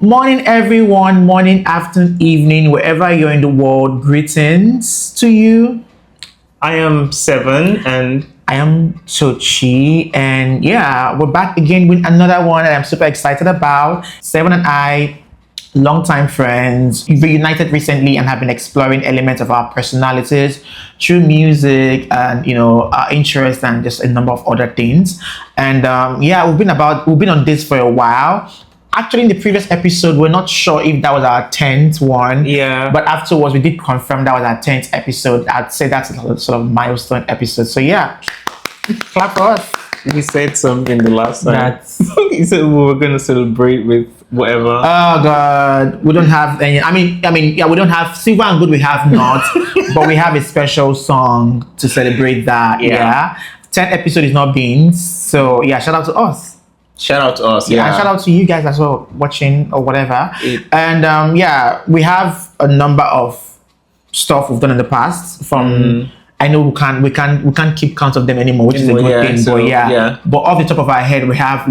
Morning, everyone. Morning, afternoon, evening, wherever you're in the world. Greetings to you. I am Seven, and I am Sochi, and yeah, we're back again with another one that I'm super excited about. Seven and I, longtime friends, reunited recently and have been exploring elements of our personalities through music and our interests and just a number of other things. And yeah, we've been on this for a while. Actually, in the previous episode, we're not sure if that was our 10th one. Yeah. But afterwards, we did confirm that was our 10th episode. I'd say that's a sort of milestone episode. So yeah, clap for us. we said something the last time. That's You said we were going to celebrate with whatever. Oh God, we don't have any. Yeah, we don't have silver and good. We have not, but we have a special song to celebrate that. Yeah, 10th episode is not beans. So yeah, shout out to us. Shout out to us. Yeah, and shout out to you guys as well watching or whatever. And yeah, we have a number of stuff we've done in the past. From I know we can't keep count of them anymore, which is a good thing. So, but off the top of our head, we have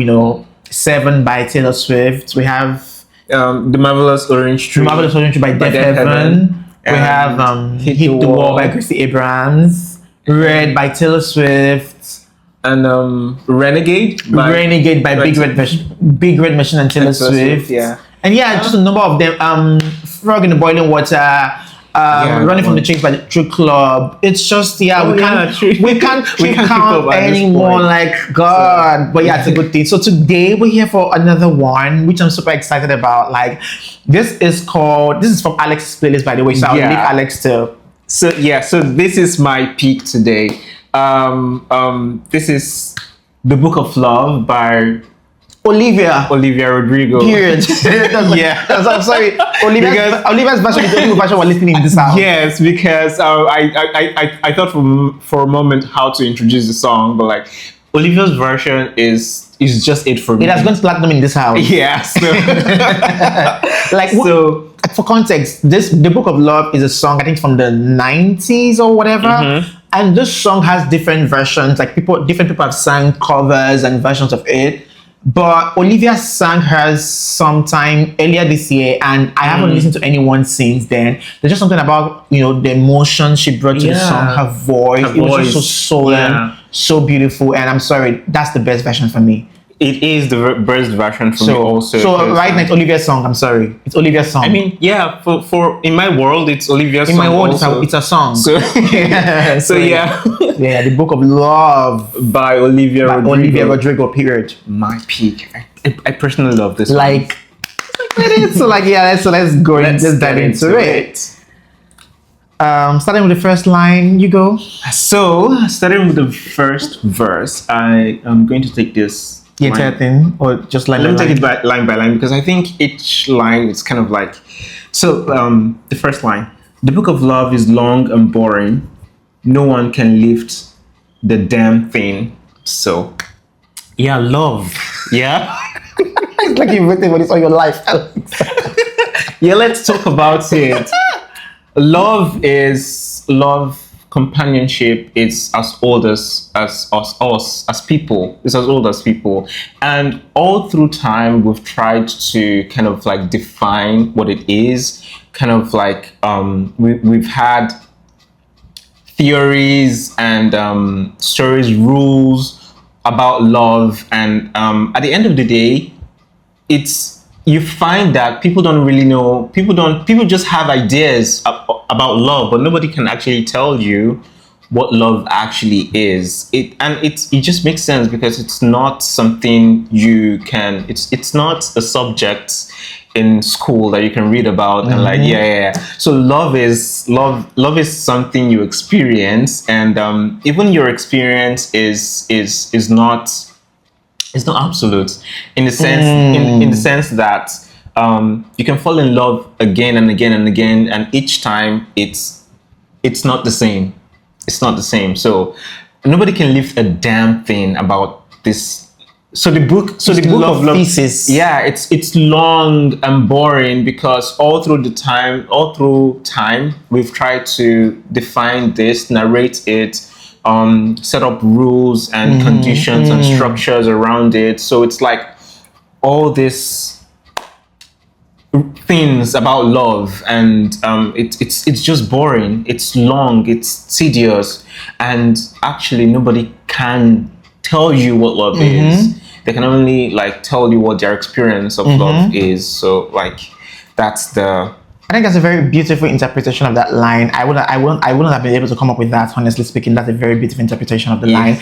7 by Taylor Swift. We have The Marvelous Orange Tree. The Marvelous Orange Tree by Deaf Heaven. We have Hit the Wall by Christy Abrams. Red by Taylor Swift. And Renegade by Big Red Machine and Taylor Swift. Yeah. And yeah, just a number of them. Frog in the Boiling Water. Running from the Chase by the True Club. It's just we can't keep count anymore. Like God, but yeah, it's a good thing. So today we're here for another one, which I'm super excited about. Like this is from Alex's playlist, by the way. So I'll leave Alex to. So this is my peak today. This is The Book of Love by Olivia Rodrigo. Period. I'm sorry. Olivia's version is the only version we're listening in this house. Yes, because I thought for a moment how to introduce the song, but like Olivia's version is just it for me. It has gone platinum in this house. Yeah. So for context, The Book of Love is a song I think from the 90s or whatever. And this song has different versions. Like different people have sang covers and versions of it. But Olivia sang hers sometime earlier this year, and I haven't listened to anyone since then. There's just something about the emotion she brought to the song, her voice. It was just so solemn, so beautiful. And I'm sorry, that's the best version for me. It is the best version for me also. So right now it's Olivia's song. I'm sorry, it's Olivia's song. I mean, yeah, for in my world it's Olivia's song. In my world, it's a song. So yeah, The Book of Love by Olivia Rodrigo. Period. My peak. I personally love this. Let's go. Let's dive into it. Starting with the first line, you go. So starting with the first verse, I am going to take this. Thing, or just line by line? Let me take it line by line because I think each line is kind of like. So the first line: The book of love is long and boring. No one can lift the damn thing. So, yeah, love. Yeah. It's like you've written for this all your life. Yeah, let's talk about it. Love. Companionship is as old as us as people. It's as old as people, and all through time we've tried to kind of like define what it is. Kind of like we've had theories and stories, rules about love, and at the end of the day, you find that people don't really know. People just have ideas about love, but nobody can actually tell you what love actually is. It just makes sense because it's not something you can. It's not a subject in school that you can read about and like So love is something you experience, and even your experience is not. It's not absolute in the sense in the sense that you can fall in love again and again and again, and each time it's not the same. It's not the same. So nobody can lift a damn thing about this. So the book of love thesis. Yeah, it's long and boring because all through time we've tried to define this, narrate it, set up rules and conditions and structures around it. So it's like all this things about love, and it's just boring. It's long. It's tedious, and actually nobody can tell you what love is. They can only like tell you what their experience of love is. So like that's the. I think that's a very beautiful interpretation of that line. I wouldn't have been able to come up with that, honestly speaking. That's a very beautiful interpretation of the line.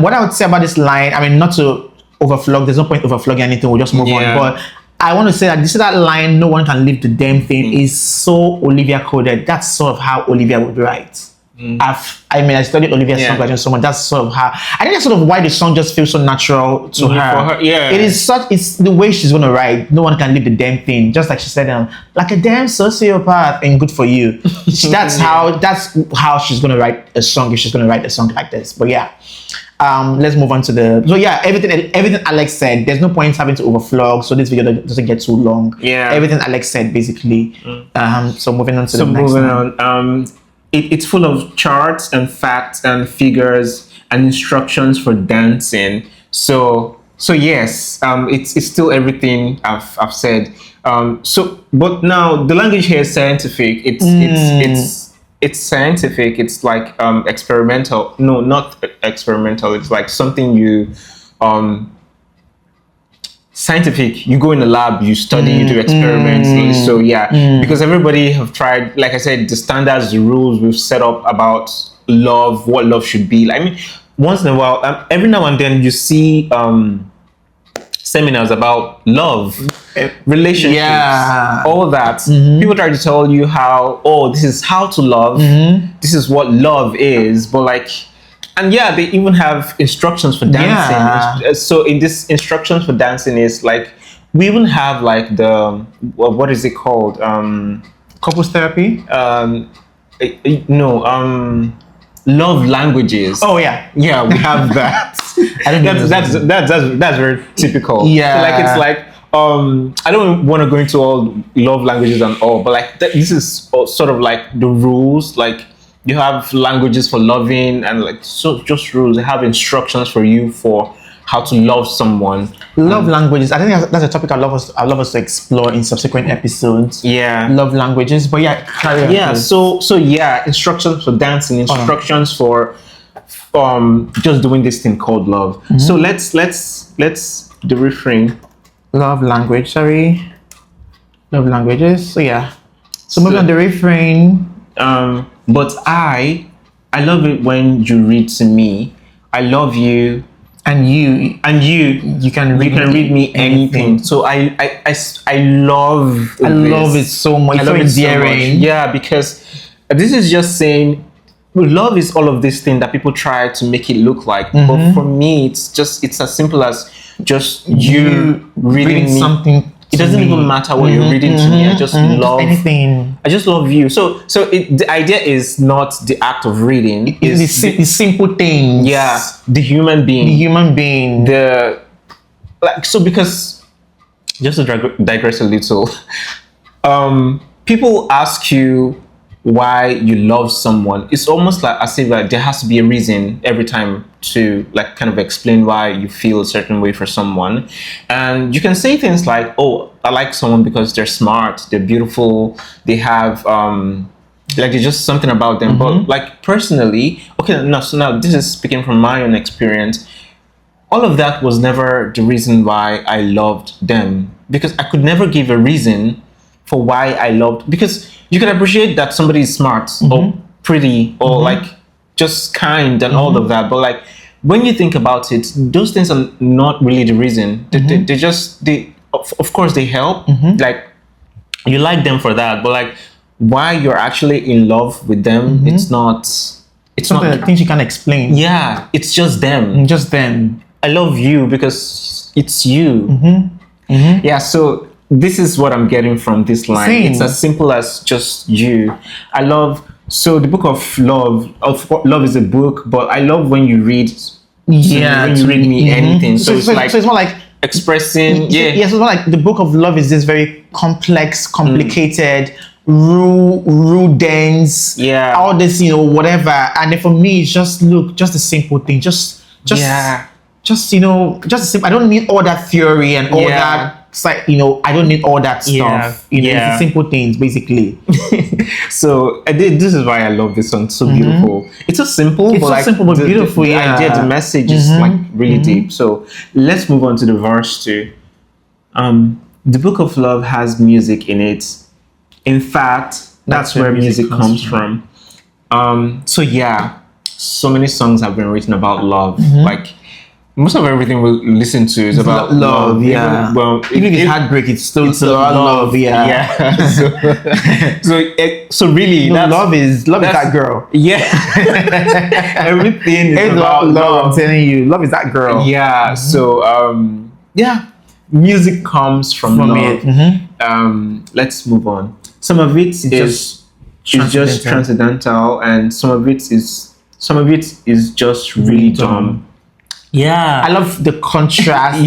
What I would say about this line, I mean, not to overflog, there's no point overflogging anything, we'll just move on. But I want to say that this is that line, no one can leave the damn thing, is so Olivia coded. That's sort of how Olivia would write. I studied Olivia's songwriting so much. That's sort of how I think that's sort of why the song just feels so natural to her. Yeah, it's the way she's gonna write. No one can leave the damn thing. Just like she said, like a damn sociopath and good for you. That's how she's gonna write a song if she's gonna write a song like this. But yeah. Let's move on to everything Alex said. There's no point having to overflog, so this video doesn't get too long. Everything Alex said basically. So moving on to the next one. It's full of charts and facts and figures and instructions for dancing. So yes, it's still everything I've said. But now the language here is scientific. It's scientific. It's like experimental. No, not experimental. It's like something you scientific. You go in the lab, you study, you do experiments. So because everybody have tried, like I said, the standards, the rules we've set up about love, what love should be. Like, I mean, once in a while, every now and then you see seminars about love, relationships, all that. People try to tell you how, this is how to love, this is what love is, but like, and they even have instructions for dancing. So in this instructions for dancing is like, we even have like the, what is it called? Couples therapy? Love languages. Oh yeah, we have that. I don't know. That's very typical. Yeah, like it's like I don't want to go into all love languages and all, but like this is sort of like the rules. Like you have languages for loving and like so just rules. They have instructions for you for how to love someone. Love languages. I think that's a topic I'd love us to explore in subsequent episodes. Love languages. But carry on. So instructions for dancing, instructions for just doing this thing called love. So let's the refrain. Love language. Sorry. Love languages. So moving on the refrain. But I love it when you read to me. I love you. And you can read me anything. So I love it so much. It's so endearing. Because this is just saying love is all of this thing that people try to make it look like. But for me, it's as simple as just you reading me something. It doesn't even matter what you're reading to me. I just love anything. I just love you. So the idea is not the act of reading. It's the simple things. The human being. Because just to digress a little, people ask you why you love someone. It's almost like as if like there has to be a reason every time to like kind of explain why you feel a certain way for someone. And you can say things like, oh, I like someone because they're smart, they're beautiful, they have like there's just something about them. But like personally, so now this is speaking from my own experience, all of that was never the reason why I loved them, because I could never give a reason for why I loved, because you can appreciate that somebody is smart or pretty or like just kind and all of that, but like when you think about it, those things are not really the reason. Of course they help, like you like them for that, but like why you're actually in love with them, it's not things you can't explain. It's just them. I love you because it's you. So this is what I'm getting from this line. Same. It's as simple as just you. I love, so the book of love is a book, but I love when you read when you read me anything. So it's more like expressing. So it's more like the book of love is this very complex, complicated, rule dense, all this, whatever. And then for me, it's just a simple thing. Just simple. I don't need all that theory and all that I don't need all that stuff. It's the simple things basically. So this is why I love this song. It's so beautiful. It's so simple, It's but so like simple but beautiful. The idea, the message is like really deep. So let's move on to the verse 2. The book of love has music in it. In fact, that's where music comes from. So yeah, so many songs have been written about love. Like most of everything we listen to is about love. Yeah. Even if it's heartbreak, it's about love. Yeah. So really, love is that girl. Yeah. Everything is about love. I'm telling you, love is that girl. Yeah. So music comes from love. It. Let's move on. Some of it is just transcendental, and some of it is just really dumb. Yeah, I love the contrast.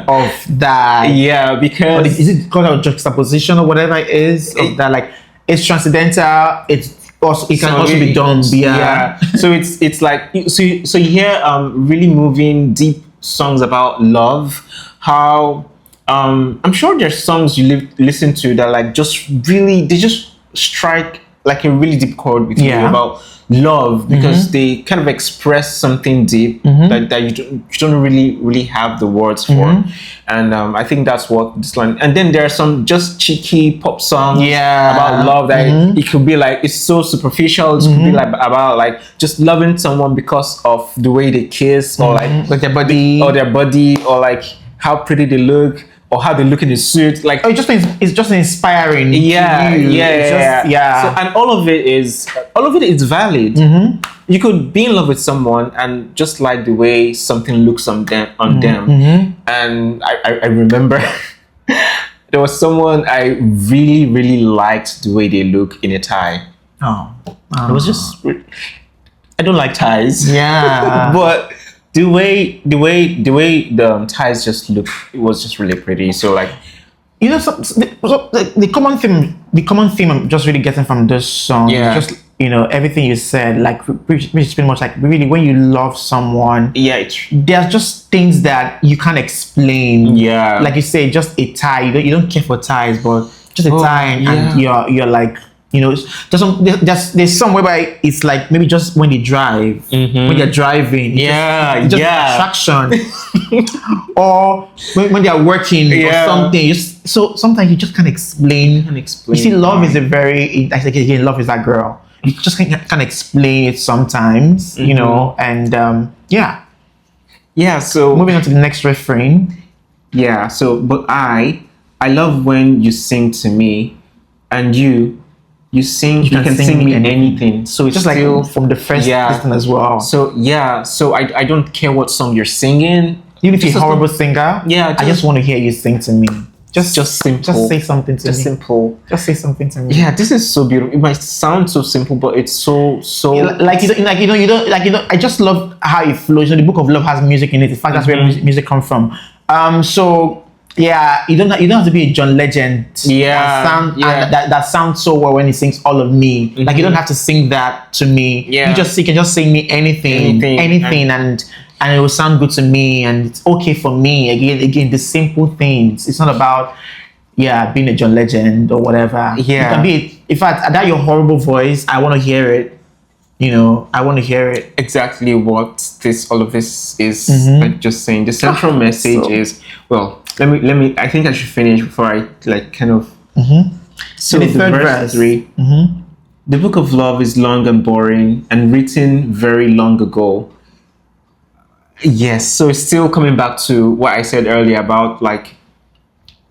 Of that. Yeah, because is it called a juxtaposition or whatever it is of that? Like it's transcendental. It can also be dumb. Yeah. So it's like so you hear really moving deep songs about love. How I'm sure there's songs you listen to that like they just strike like a really deep chord with you about love, because they kind of express something deep that you don't really have the words for. And I think that's what this line. And then there are some just cheeky pop songs about love that it could be like it's so superficial. It could be like about like just loving someone because of the way they kiss or like their body or like how pretty they look or how they look in the suit. Like it's just inspiring. Yeah. So, and all of it is valid. You could be in love with someone and just like the way something looks on them. And I remember there was someone I really, really liked the way they look in a tie. It was just I don't like ties. Yeah. But the way the ties just look, it was just really pretty. So like, the common theme I'm just really getting from this song, just everything you said, like which is pretty much like really when you love someone, there's just things that you can't explain. Like you say, just a tie. You don't care for ties, but just a tie, and you're like. There's some whereby it's like maybe just when they drive, when they're driving, just attraction, or when they are working or something. So sometimes you just can't explain. You see, love is I think again, love is that girl. You just can't explain it sometimes, and So moving on to the next refrain. So but I love when you sing to me, and you can sing me anything. So it's just still, like from the first listen as well. So I don't care what song you're singing. Even if you're a horrible singer, I just want to hear you sing to me. Just simple. Just say something to me. Simple. Just say something to me. Yeah, this is so beautiful. It might sound so simple, but it's so I just love how it flows. The book of love has music in it. In fact, that's where music comes from. You don't have to be a John Legend. That sounds so well when he sings All of Me. Like you don't have to sing that to me. You can just sing me anything, and it will sound good to me, and it's okay for me. Again, the simple things. It's not about being a John Legend or whatever. You can be. In fact, that your horrible voice, I want to hear it. I want to hear it. Exactly what all of this is like just saying. The central message is, well, let me I think I should finish before I like kind of So the third verse 3. The book of love is long and boring and written very long ago. Yes, so it's still coming back to what I said earlier about like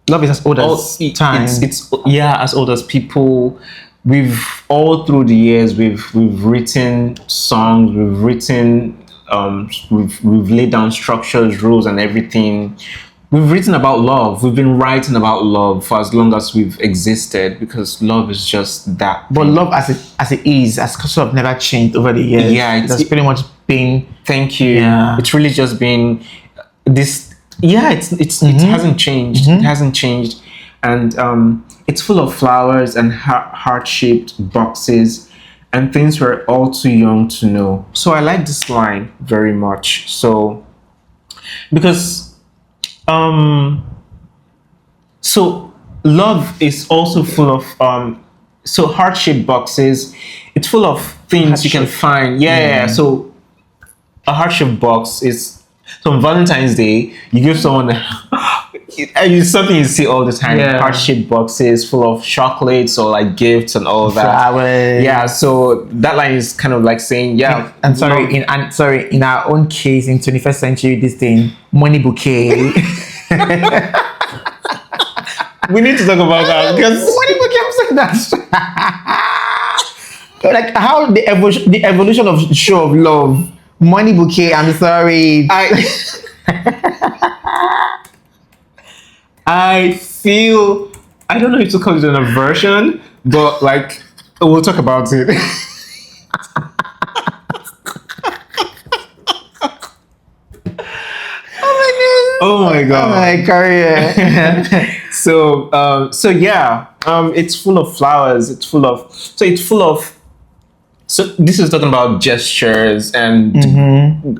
love is as old as time. It's as old as people. We've all through the years we've written songs, we've written we've laid down structures, rules, and everything. We've written about love. We've been writing about love for as long as we've existed, because love is just that. But love as it is has sort of never changed over the years. It's pretty much been. Thank you. It's really just been this. It hasn't changed. It hasn't changed, and it's full of flowers and heart-shaped boxes and things we're all too young to know. So I like this line very much. So because So love is also full of so heart-shaped boxes. It's full of things you can find. Yeah. So a heart-shaped box is, so on Valentine's Day you give someone it's something you see all the time. Yeah. Heart-shaped boxes full of chocolates or like gifts and all that. Flowers. Yeah. So that line is kind of like saying, yeah. And sorry, in our own case, in 21st century, this thing, money bouquet. We need to talk about that because Money bouquet, I'm saying that. Like how the evolution of show of love, money bouquet. I'm sorry. I feel, I don't know if to call it an aversion, but like we'll talk about it. Oh my god! My career. So yeah, it's full of flowers. It's full of so this is talking about gestures and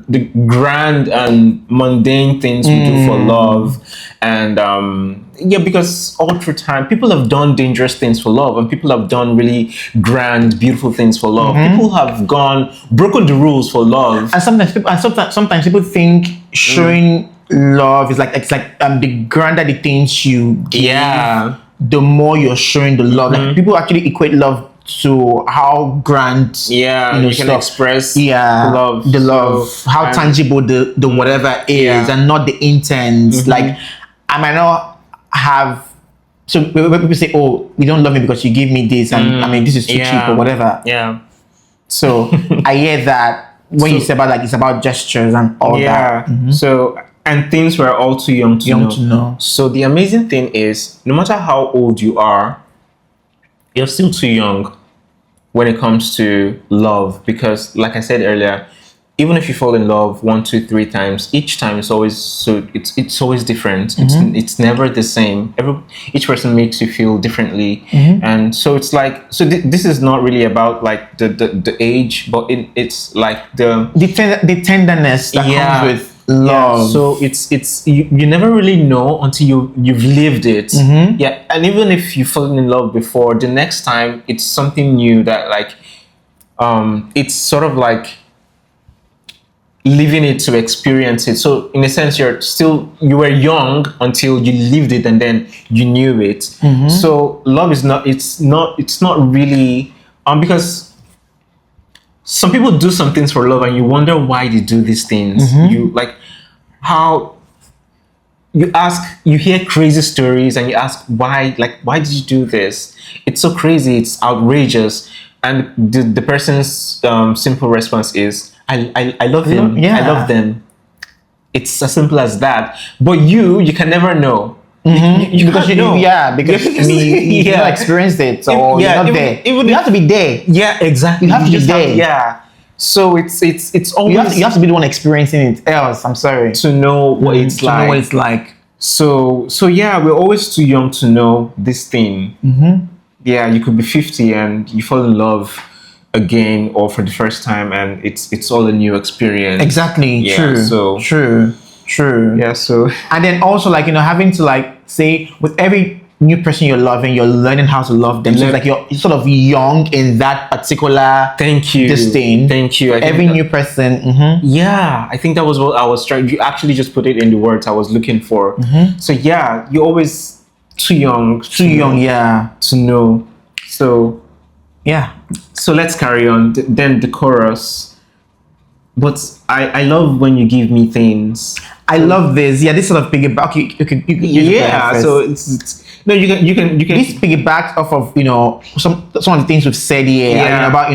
the grand and mundane things we do for love. And yeah, because all through time people have done dangerous things for love, and people have done really grand, beautiful things for love. People have broken the rules for love. And sometimes people think showing love is like, it's like the grander the things you give, the more you're showing the love. Like people actually equate love to how grand you can express love, how tangible the whatever is, and not the intent. Like I might not have, so when people say, oh, you don't love me because you give me this, and I mean this is too cheap or whatever. So I hear that when you say about like it's about gestures and all that. So, and things we're all too young to know. So the amazing thing is, no matter how old you are, you're still too young when it comes to love, because like I said earlier, even if you fall in love 1, 2, 3 times, each time it's always it's always different. It's never the same. Each person makes you feel differently, and so it's like, so this is not really about like the age, but it's like the tenderness that comes with love. So it's you never really know until you've lived it. And even if you've fallen in love before, the next time it's something new that like it's sort of like living it to experience it. So in a sense, you were young until you lived it and then you knew it. So love is not, it's not really because some people do some things for love and you wonder why they do these things. You like how you hear crazy stories and you ask why did you do this? It's so crazy, it's outrageous. And the person's simple response is, I love him. I love them. It's as simple as that. But you can never know. Because you know, because you never experienced it, so you're not there. You have to be there. Yeah, exactly. You have to be there. So it's always you have to be the one experiencing it. Else, I'm sorry, to know what it's like. To know what it's like. So yeah, we're always too young to know this thing. Yeah, you could be 50 and you fall in love again or for the first time, and it's all a new experience. Exactly. Yeah, True. So True. Yeah. So and then also like having to like say with every new person you're loving, you're learning how to love them. So it's like you're sort of young in that particular. Thank you. This thing. Thank you. Every new person. Yeah, I think that was what I was trying. You actually just put it in the words I was looking for. So yeah, you're always too young. Yeah. To know. So yeah. So let's carry on. Then the chorus. But I love when you give me things. I love this. Yeah, this sort of piggyback. Yeah. So it's no. You can. This piggybacks off of some of the things we've said here. Yeah. About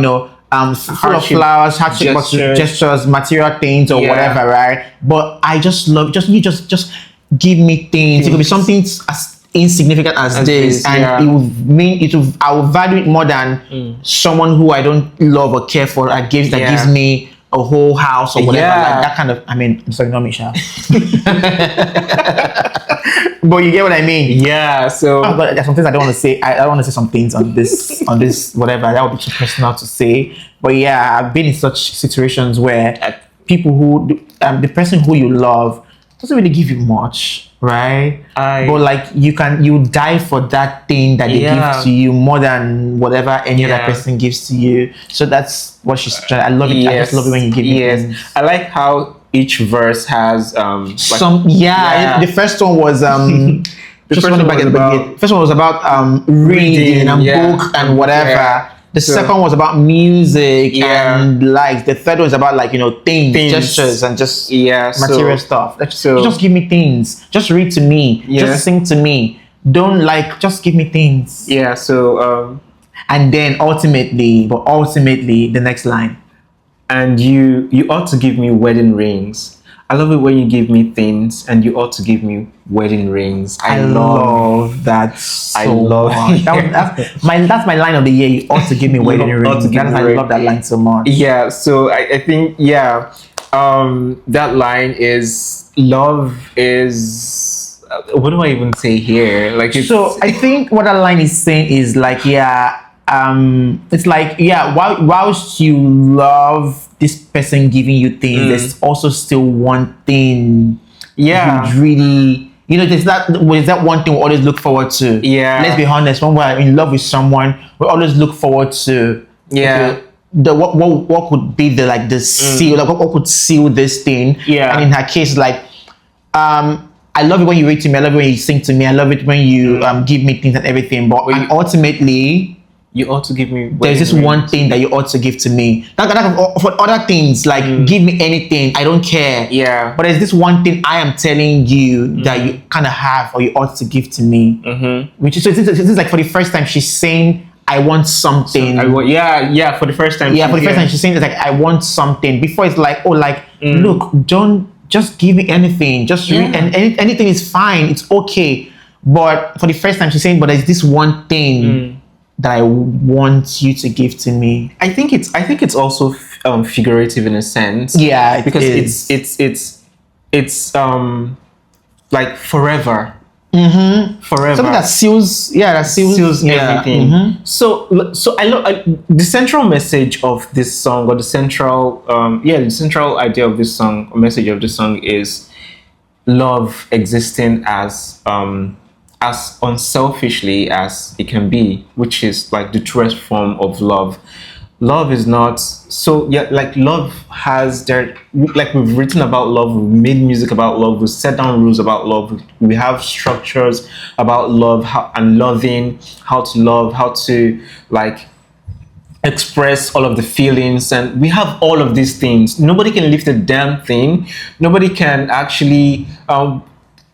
full of flowers, heart-shaped gestures, material things or whatever, right? But I just love just give me things. It could be something as insignificant as this, and it would mean I will value it more than someone who I don't love or care for. That gives me a whole house or whatever, like that kind of. I mean, I'm sorry, not Michelle. But you get what I mean. Yeah. So but there's some things I don't want to say. I don't want to say some things on this whatever. That would be too personal to say. But yeah, I've been in such situations where people who the person who you love doesn't really give you much, right? I- But like you die for that thing that they Yeah. give to you more than whatever any other Yeah. person gives to you. So that's what she's trying. I love it. I just love it when you give me things. I like how each verse has like, Yeah. The first one was The just first running one back was at the about beginning. First one was about reading and yeah. book and whatever. Yeah. The So- second one was about music Yeah. and like the third one is about like things, gestures and just material stuff. Just give me things. Just read to me. Yeah. Just sing to me. Don't like just give me things. Yeah, so And then ultimately the next line. and you ought to give me wedding rings. I love it when you give me things and you ought to give me wedding rings. I love that so I love much. That's my line of the year. You ought to give me wedding ought rings. to give me I love that line so much. Yeah, so I think that line is love is what do I even say here? Like So I think what that line is saying is like, it's like, whilst you love this person giving you things, there's also still one thing you really, there's that one thing we always look forward to. Yeah. Let's be honest, when we're in love with someone, we always look forward to what could be the seal, like what could seal this thing. Yeah. And in her case, like, I love it when you read to me. I love it when you sing to me. I love it when you give me things and everything. But and ultimately, you ought to give me there's this one thing that you ought to give to me. Not for other things, like give me anything. I don't care. Yeah. But there's this one thing I am telling you that you kind of have or you ought to give to me. Which is, so this is like for the first time she's saying, I want something. For the first time. Yeah, for the first time she's saying like, I want something. Before it's like, look, don't just give me anything. Just read, and anything is fine. It's okay. But for the first time she's saying, but there's this one thing that I want you to give to me. I think it's also figurative in a sense. Yeah, because it's like forever. Forever. Something that seals everything. So I love the central message of this song, or the central idea of this song, or message of this song is love existing as unselfishly as it can be, which is like the truest form of love. Love is not like love has we've written about love, we've made music about love, we've set down rules about love, we have structures about love, and loving, how to love, how to like express all of the feelings, and we have all of these things. Nobody can lift a damn thing. Nobody can actually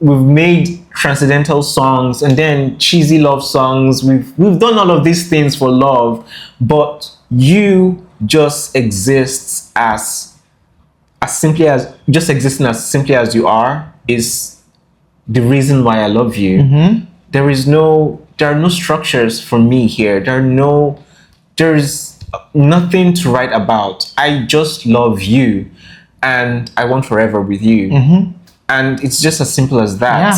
we've made transcendental songs and then cheesy love songs. We've done all of these things for love, but you just exists as simply as you are is the reason why I love you. There are no structures for me here. There's nothing to write about. I just love you and I want forever with you. And it's just as simple as that. Yeah.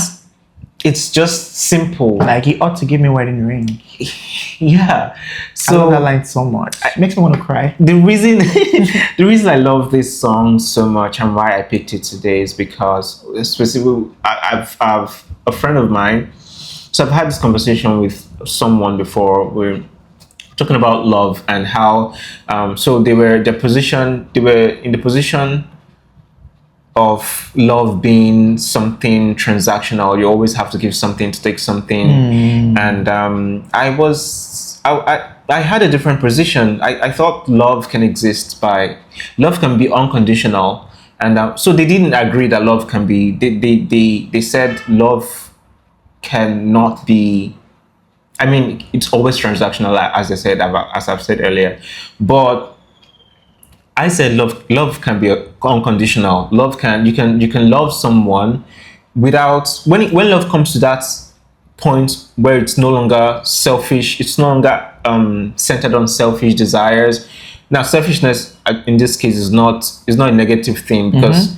It's just simple. Like, you ought to give me a wedding ring. Yeah. So I love that line so much. It makes me want to cry. The reason I love this song so much and why I picked it today is because specifically I've a friend of mine. So I've had this conversation with someone before. We're talking about love and how so they were in the position of love being something transactional. You always have to give something to take something. And I had a different position. I thought love can be unconditional. And so they didn't agree that love can be, they said love cannot be, I mean, it's always transactional, as I've said earlier. But I said love can be unconditional. You can love someone without, when love comes to that point where it's no longer selfish, it's no longer centered on selfish desires. Now, selfishness in this case is not a negative thing, because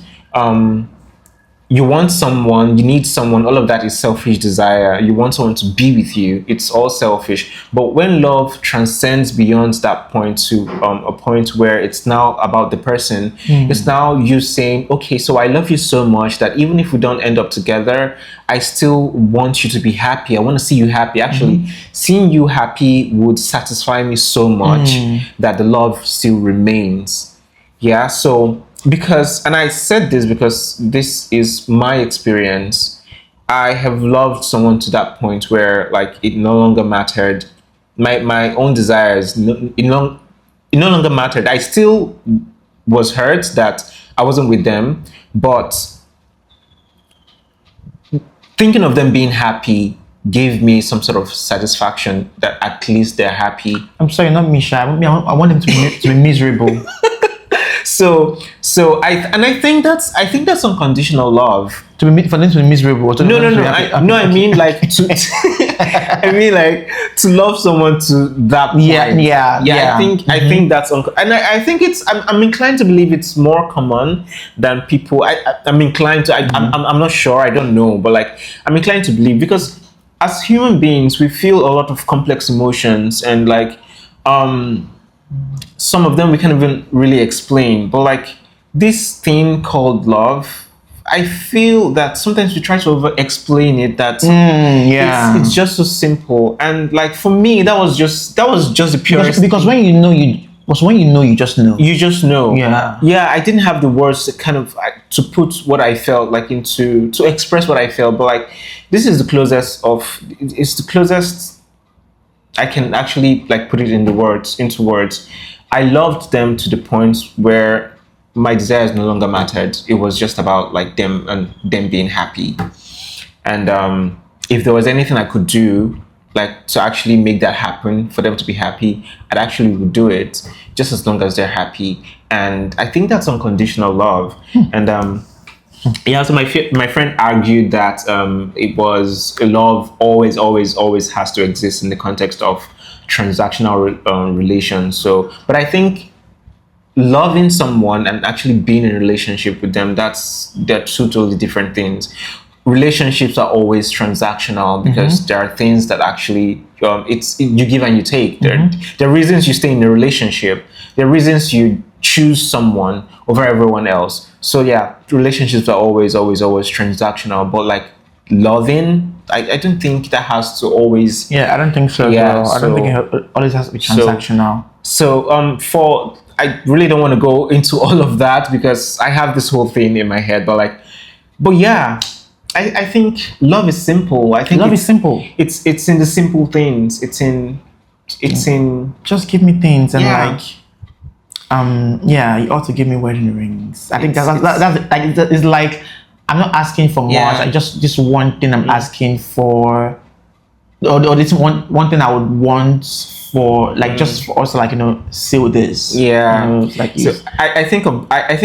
you want someone, you need someone, all of that is selfish desire. You want someone to be with you, it's all selfish. But when love transcends beyond that point to a point where it's now about the person, it's now you saying, okay, so I love you so much that even if we don't end up together, I still want you to be happy. I want to see you happy. Actually, seeing you happy would satisfy me so much that the love still remains. Yeah, so because, and I said this because this is my experience, I have loved someone to that point where like it no longer mattered, my own desires it no longer mattered. I still was hurt that I wasn't with them, but thinking of them being happy gave me some sort of satisfaction that at least they're happy. I'm sorry, not Misha. I want them to be miserable. So I think that's unconditional love. For them to be miserable. No. I mean like to I mean like to love someone to that point. Yeah. I think that's and I think I'm inclined to believe it's more common than people. I'm inclined to. I'm not sure. I don't know, but like I'm inclined to believe, because as human beings we feel a lot of complex emotions, and like some of them we can't even really explain. But like this thing called love, I feel that sometimes we try to over explain it, that it's just so simple. And like for me that was just the purest, because when you know you just know. You just know. Yeah. I didn't have the words to kind of to put what I felt like into, to express what I felt, but like this is the closest I can actually like put it into words. I loved them to the point where my desires no longer mattered. It was just about like them and them being happy. And if there was anything I could do like to actually make that happen, for them to be happy, I'd actually would do it, just as long as they're happy. And I think that's unconditional love. And yeah, so my friend argued that it was love always has to exist in the context of transactional relations. So, but I think loving someone and actually being in a relationship with them, they're two totally different things. Relationships are always transactional because there are things that actually you give and you take. There are reasons you stay in a relationship. There are reasons you choose someone over everyone else. So yeah, relationships are always transactional. But like loving, I don't think that has to always. Yeah, I don't think so. Yeah, I don't think it always has to be transactional. So I really don't want to go into all of that because I have this whole thing in my head. But yeah, I think love is simple. I think love is simple. It's in the simple things. It's in just give me things, and you ought to give me wedding rings. I think that's like I'm not asking for much. I just one thing I'm asking for, or this one thing I would want for, like just for us to like seal this. I think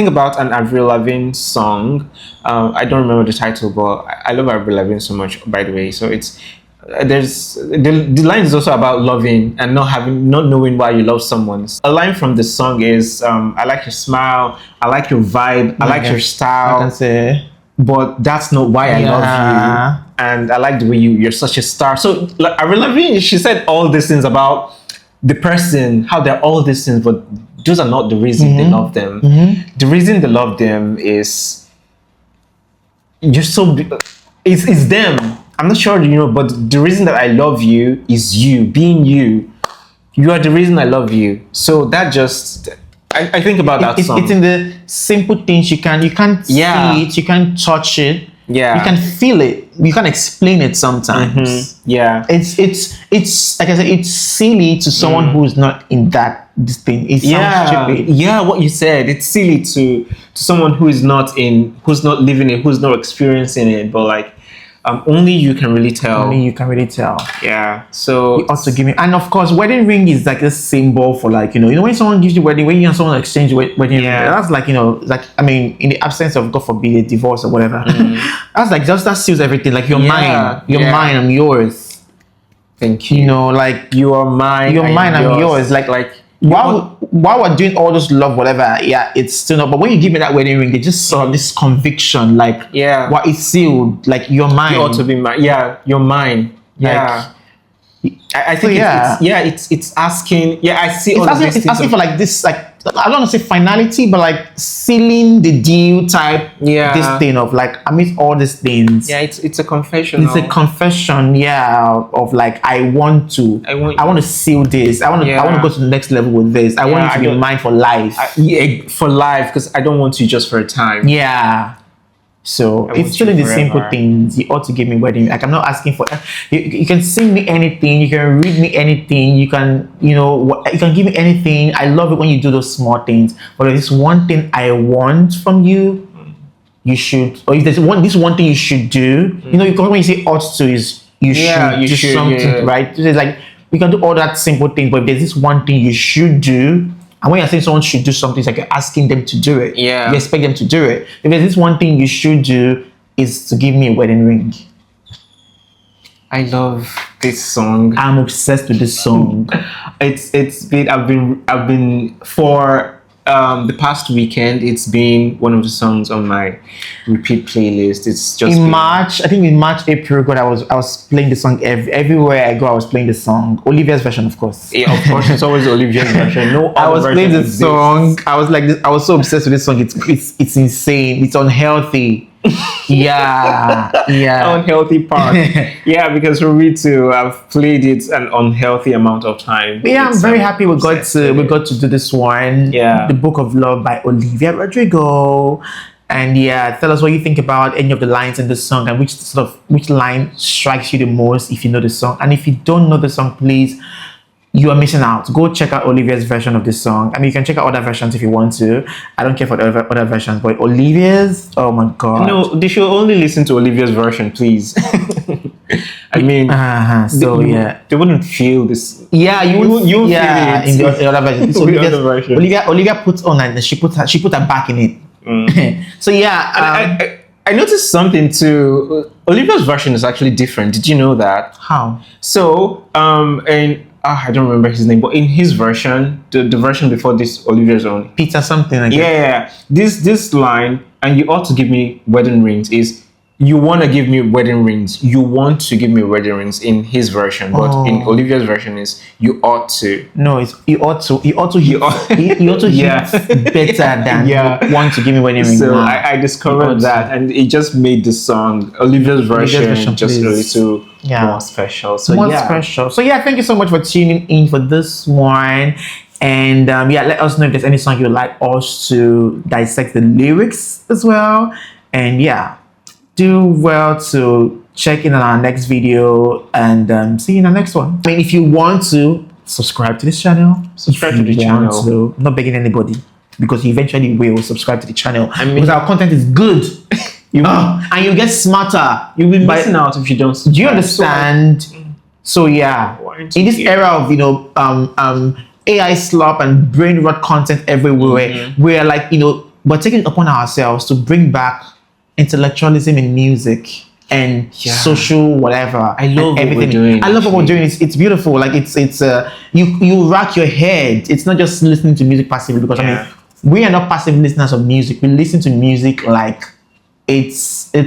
about an Avril Lavigne song. I don't remember the title, but I love Avril Lavigne so much, by the way. So it's there's the line is also about loving and not knowing why you love someone. A line from the song is I like your smile, I like your vibe, I like your style. That's it. But that's not why I love you. And I like the way you're such a star. So like, Avril Lavigne, she said all these things about the person, how they're all these things, but those are not the reason they love them. The reason they love them is it's them. I'm not sure, but the reason that I love you is you, being you. You are the reason I love you. So that just, I think about that song. It's in the simple things. You can't see it, you can't touch it. Yeah, you can feel it. You can explain it sometimes. Yeah, it's like I said, it's silly to someone who's not in this thing. It sounds stupid. Yeah, what you said, it's silly to someone who's not living it, who's not experiencing it. But like, only you can really tell. Only you can really tell. Yeah. So you also give me, and of course, wedding ring is like a symbol for like when someone gives you wedding, when you and someone exchange wedding ring, that's like like I mean, in the absence of God forbid a divorce or whatever, that's like that seals everything. Like you're mine, mine, I'm yours. Thank you. Like you are mine. You're mine, I'm yours. Like why while we're doing all this love, whatever, yeah, it's still not. But when you give me that wedding ring, they just saw this conviction, like, what is sealed, like you're mine. You ought to be mine. Yeah, you're mine. Yeah. I think it's asking. Yeah, I see. It's asking for like this, like, I don't want to say finality, but like sealing the deal type. Yeah. This thing of like, amidst all these things. Yeah, it's a confession. It's a confession. Yeah, of like, I want to seal this. I want to go to the next level with this. I want you to be mine for life. For life, because I don't want you just for a time. Yeah. So it's still in the simple things. You ought to give me wedding. Like, I'm not asking for. You can sing me anything. You can read me anything. You can, you can give me anything. I love it when you do those small things. But if there's one thing I want from you, you should. Or if there's this one thing you should do. When you say ought to, is you should do something, right? It's like we can do all that simple thing. But if there's this one thing you should do. And when you're saying someone should do something, it's like you're asking them to do it. Yeah. You expect them to do it. If there's this one thing you should do, is to give me a wedding ring. I love this song. I'm obsessed with this song. I've been for the past weekend, it's been one of the songs on my repeat playlist. It's just March, April, God, I was playing the song everywhere I go. I was playing the song. Olivia's version, of course. Yeah, of course, it's always Olivia's version. No, I was playing the song. I was like, I was so obsessed with this song. It's insane. It's unhealthy. Yeah. Unhealthy part. Yeah, because for me too, I've played it an unhealthy amount of time. Yeah, I'm very happy we got to do this one. Yeah, The Book of Love by Olivia Rodrigo. And yeah, tell us what you think about any of the lines in the song and which line strikes you the most if you know the song. And if you don't know the song, please, you are missing out. Go check out Olivia's version of this song. I mean, you can check out other versions if you want to. I don't care for the other versions, but Olivia's, oh my God. No, they should only listen to Olivia's version, please. I mean, they wouldn't feel this. Yeah, you feel it in the other version. So Olivia puts on and she put her back in it. So yeah, I noticed something too. Olivia's version is actually different. Did you know that? How? So, I don't remember his name, but in his version, the version before this Olivia's own, Peter something like that. Yeah. This line, and you ought to give me wedding rings, is you want to give me wedding rings. You want to give me wedding rings in his version, but in Olivia's version is you ought to. No, it's you ought to. You ought to hit better than want to give me wedding rings. So I discovered that, and it just made the song Olivia's version just a little more special. So special. So yeah, thank you so much for tuning in for this one. And let us know if there's any song you'd like us to dissect the lyrics as well. And do well to check in on our next video and see you in the next one. I mean, if you want to subscribe to this channel, I'm not begging anybody because you eventually will subscribe to the channel. I mean, because our content is good. And you get smarter. You'll be missing out if you don't subscribe. Do you understand? So in this era of AI slop and brain rot content everywhere, we're like we're taking it upon ourselves to bring back intellectualism in music and social whatever. I love everything. What we're doing. I love what we're doing. It's beautiful. Like it's you rack your head. It's not just listening to music passively because I mean we are not passive listeners of music. We listen to music like it's a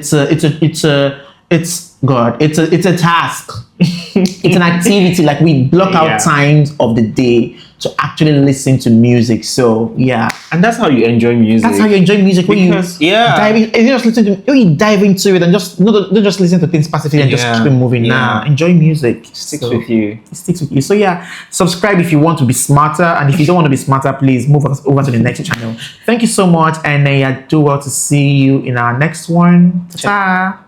task. It's an activity. Like we block out times of the day to actually listen to music. So and that's how you enjoy music. That's how you enjoy music. Because when you dive into it and just not just listen to things passively and just keep it moving. Now enjoy music. It sticks with you. So subscribe if you want to be smarter, and if you don't want to be smarter, please move over to the next channel. Thank you so much, and do well to see you in our next one. Ta-ta.